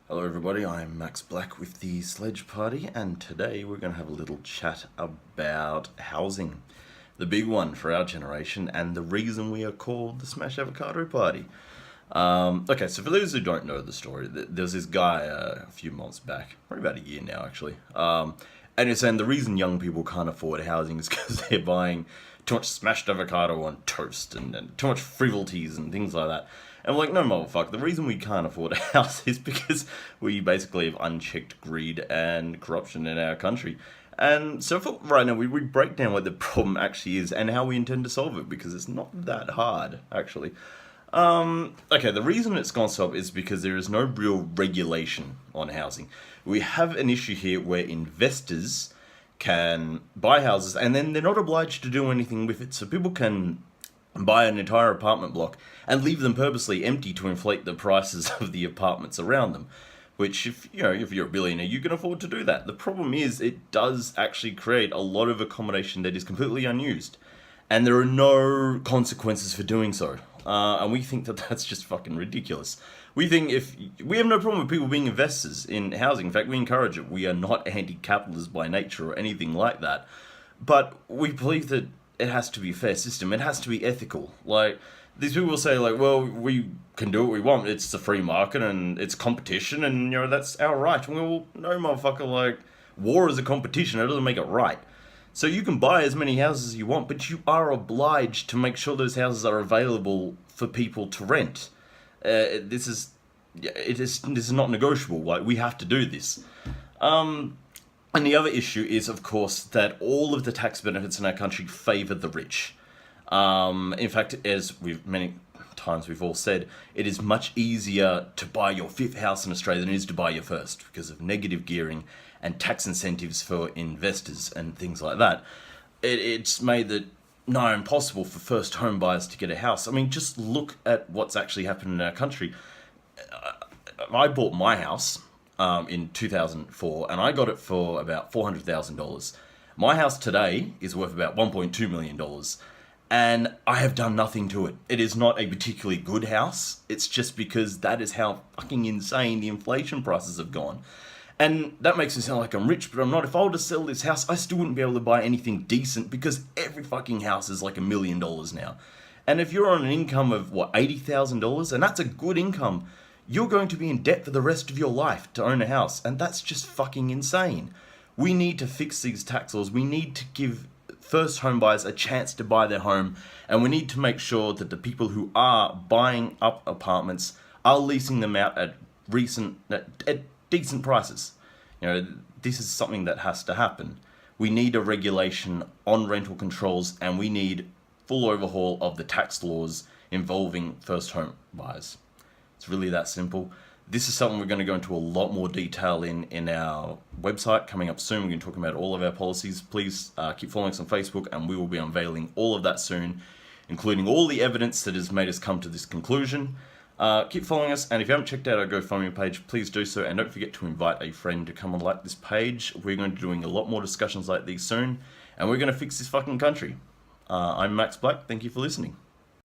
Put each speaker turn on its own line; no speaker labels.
Hello everybody, I'm Max Black with the Sledge Party, and today we're going to have a little chat about housing. The big one for our generation, and the reason we are called the Smash Avocado Party. Okay, so for those who don't know the story, there's this guy a few months back, probably about a year now actually, and he's saying the reason young people can't afford housing is because they're buying too much smashed avocado on toast and too much frivolities and things like that. And we're like, no, motherfucker, the reason we can't afford a house is because we basically have unchecked greed and corruption in our country. And so for right now, we break down what the problem actually is and how we intend to solve it, because it's not that hard, actually. Okay, the reason it's gone so up is because there is no real regulation on housing. We have an issue here where investors can buy houses and then they're not obliged to do anything with it. So people can buy an entire apartment block and leave them purposely empty to inflate the prices of the apartments around them. Which, if you're a billionaire, you can afford to do that. The problem is, it does actually create a lot of accommodation that is completely unused, and there are no consequences for doing so. And we think that that's just fucking ridiculous. We think we have no problem with people being investors in housing. In fact, we encourage it. We are not anti-capitalist by nature or anything like that. But we believe that it has to be a fair system. It has to be ethical. Like, these people will say, like, well, we can do what we want. It's the free market and it's competition and, that's our right. Well, no, motherfucker, like, war is a competition. It doesn't make it right. So you can buy as many houses as you want, but you are obliged to make sure those houses are available for people to rent. This is not negotiable. Like, we have to do this. And the other issue is, of course, that all of the tax benefits in our country favour the rich. In fact, as many times we've all said, it is much easier to buy your fifth house in Australia than it is to buy your first, because of negative gearing and tax incentives for investors and things like that. It's made it nigh impossible for first home buyers to get a house. I mean, just look at what's actually happened in our country. I bought my house in 2004, and I got it for about $400,000. My house today is worth about $1.2 million. And I have done nothing to it. It is not a particularly good house. It's just because that is how fucking insane the inflation prices have gone. And that makes me sound like I'm rich, but I'm not. If I were to sell this house, I still wouldn't be able to buy anything decent, because every fucking house is like $1 million now. And if you're on an income of, $80,000, and that's a good income, you're going to be in debt for the rest of your life to own a house. And that's just fucking insane. We need to fix these tax laws. We need to give first home buyers a chance to buy their home, and we need to make sure that the people who are buying up apartments are leasing them out at decent prices. This is something that has to happen. We need a regulation on rental controls, and we need full overhaul of the tax laws involving first home buyers. It's really that simple. This is something we're going to go into a lot more detail in our website coming up soon. We're going to talk about all of our policies. Please keep following us on Facebook, and we will be unveiling all of that soon, including all the evidence that has made us come to this conclusion. Keep following us, and if you haven't checked out our GoFundMe page, please do so, and don't forget to invite a friend to come and like this page. We're going to be doing a lot more discussions like these soon, and we're going to fix this fucking country. I'm Max Black. Thank you for listening.